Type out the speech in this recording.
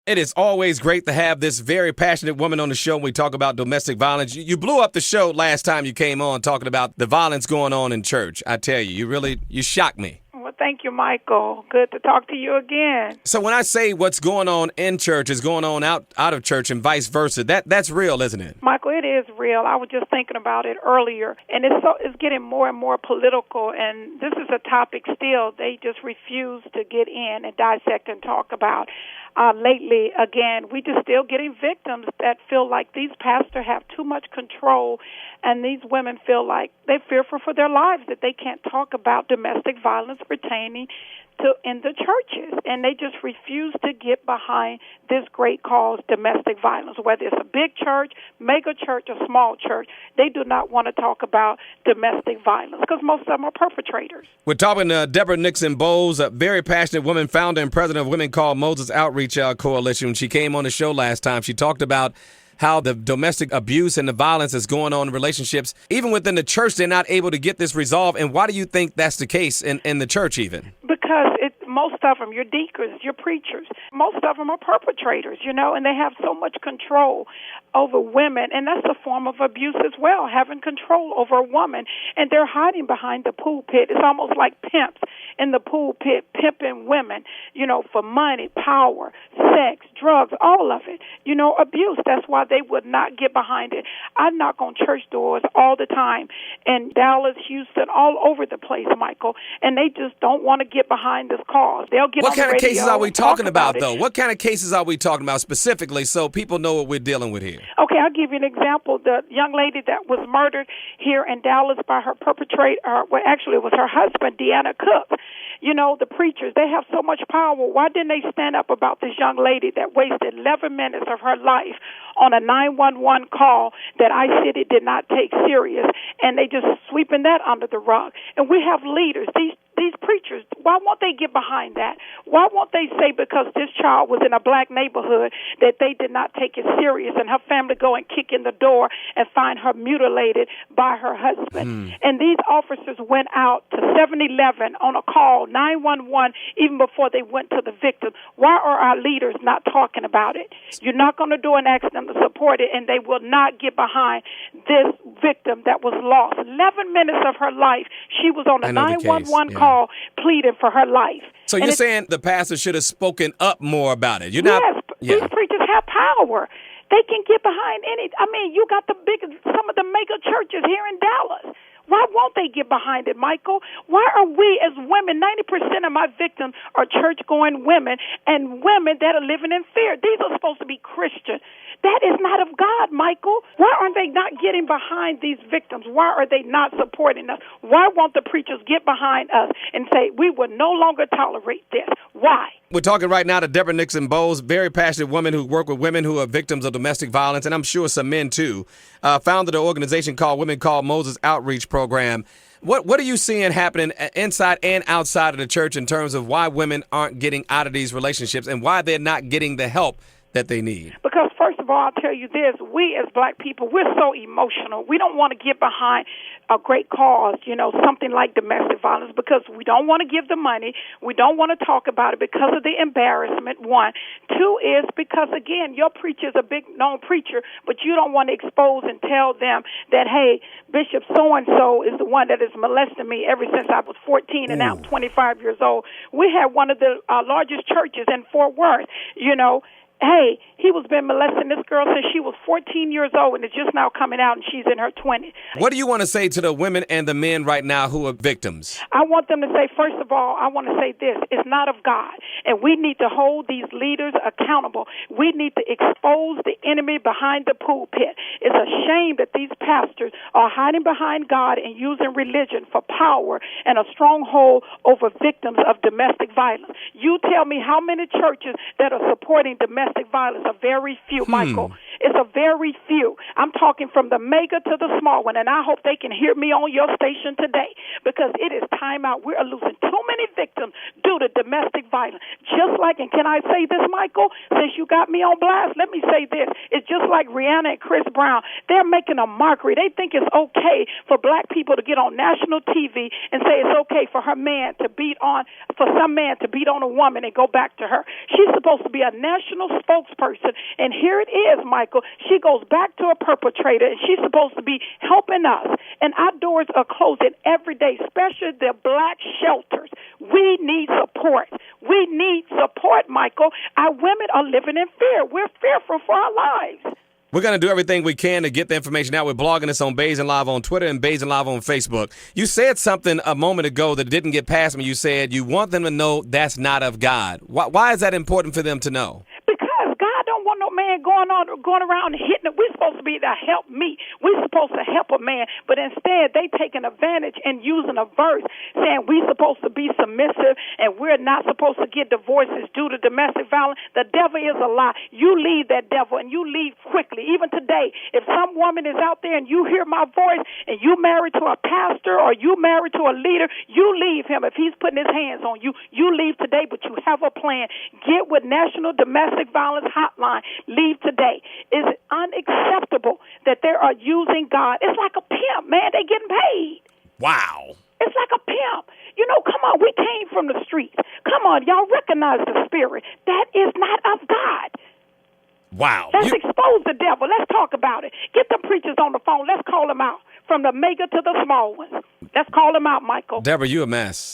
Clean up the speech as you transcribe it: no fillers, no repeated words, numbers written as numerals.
It is always great to have this very passionate woman on the show when we talk about domestic violence. You blew up the show last time you came on talking about the violence going on in church. I tell you, you shocked me. Well, thank you, Michael. Good to talk to you again. So when I say what's going on in church is going on out of church and vice versa, that's real, isn't it? Michael, it is real. I was just thinking about it earlier, and it's getting more and more political, and this is a topic still they just refuse to get in and dissect and talk about. Lately, again, we just still getting victims that feel like these pastors have too much control, and these women feel like they're fearful for their lives, that they can't talk about domestic violence pertaining to in the churches, and they just refuse to get behind this great cause, domestic violence. Whether it's a big church, mega church, or small church, they do not want to talk about domestic violence because most of them are perpetrators. We're talking to Debra Nixon Bowles, a very passionate woman, founder and president of Women Called Moses Outreach Coalition. When she came on the show last time, she talked about how the domestic abuse and the violence is going on in relationships. Even within the church, they're not able to get this resolved. And why do you think that's the case in the church even? Because most of them, your deacons, your preachers, most of them are perpetrators, and they have so much control over women. And that's a form of abuse as well, having control over a woman. And they're hiding behind the pulpit. It's almost like pimps in the pulpit, pimping women, for money, power, sex, drugs, all of it. Abuse. That's why they would not get behind it. I knock on church doors all the time in Dallas, Houston, all over the place, Michael, and they just don't want to get behind this cause. They'll get What on the kind of radio cases are we and talking talk about, it. though? What kind of cases are we talking about specifically so people know what we're dealing with here? Okay, I'll give you an example. The young lady that was murdered here in Dallas by her perpetrator, well, actually it was her husband, Deanna Cook. The preachers, they have so much power. Why didn't they stand up about this young lady that wasted 11 minutes of her life on a 911 call that I-City did not take serious, and they just sweeping that under the rug? And we have leaders, these preachers, why won't they get behind that? Why won't they say because this child was in a black neighborhood that they did not take it serious, and her family go and kick in the door and find her mutilated by her husband? And these officers went out to 7-Eleven on a call, 911, even before they went to the victim. Why are our leaders not talking about it? You're not going to do and ask them to support it, and they will not get behind this victim that was lost. 11 minutes of her life, she was on a 911 call pleading for her life. So you're saying the pastor should have spoken up more about it? These preachers have power. They can get behind you got some of the mega churches here in Dallas. Why won't they get behind it, Michael? Why are we as women, 90% of my victims are church-going women and women that are living in fear. These are supposed to be Christian. That is not of God, Michael. Why aren't they not getting behind these victims? Why are they not supporting us? Why won't the preachers get behind us and say, we will no longer tolerate this? Why? We're talking right now to Debra Nixon Bowles, very passionate woman who work with women who are victims of domestic violence, and I'm sure some men too. Founded an organization called Women Called Moses Outreach Program. What are you seeing happening inside and outside of the church in terms of why women aren't getting out of these relationships and why they're not getting the help that they need? Because first of all, I'll tell you this, we as black people, we're so emotional. We don't want to get behind a great cause, something like domestic violence, because we don't want to give the money. We don't want to talk about it because of the embarrassment, one. Two is because, again, your preacher is a big known preacher, but you don't want to expose and tell them that, hey, Bishop so-and-so is the one that has molested me ever since I was 14 and now I'm 25 years old. We had one of the largest churches in Fort Worth, hey, he was been molesting this girl since she was 14 years old, and it's just now coming out, and she's in her 20s. What do you want to say to the women and the men right now who are victims? I want them to say, first of all, I want to say this. It's not of God, and we need to hold these leaders accountable. We need to expose the enemy behind the pulpit. It's a shame that these pastors are hiding behind God and using religion for power and a stronghold over victims of domestic violence. You tell me how many churches that are supporting domestic violence are very few, Michael. It's a very few. I'm talking from the mega to the small one, and I hope they can hear me on your station today, because it is time out. We're losing too many victims due to domestic violence. Just like, and can I say this, Michael, since you got me on blast, let me say this. It's just like Rihanna and Chris Brown. They're making a mockery. They think it's okay for black people to get on national TV and say it's okay for some man to beat on a woman and go back to her. She's supposed to be a national spokesperson, and here it is, Michael. She goes back to a perpetrator, and she's supposed to be helping us. And our doors are closing every day, especially the black shelters. We need support. We need support, Michael. Our women are living in fear. We're fearful for our lives. We're going to do everything we can to get the information out. We're blogging this on Baisden Live on Twitter and Baisden Live on Facebook. You said something a moment ago that didn't get past me. You said you want them to know that's not of God. Why is that important for them to know? Because God don't want no man going around and hitting it. We're supposed to be to help me. We're supposed to help a man, but instead they taking advantage and using a verse saying we're supposed to be submissive and we're not supposed to get divorces due to domestic violence. The devil is a lie. You leave that devil, and you leave quickly. Even today, if some woman is out there and you hear my voice and you married to a pastor or you married to a leader, you leave him. If he's putting his hands on you, you leave today, but you have a plan. Get with National Domestic Violence Hotline. Leave today. Is it unacceptable that they are using God? It's like a pimp, man. They getting paid. Wow. It's like a pimp. You know, come on, we came from the streets. Come on, y'all recognize the spirit. That is not of God. Wow. Let's expose the devil. Let's talk about it. Get the preachers on the phone. Let's call them out, from the mega to the small ones. Let's call them out, Michael. Debra, you a mess.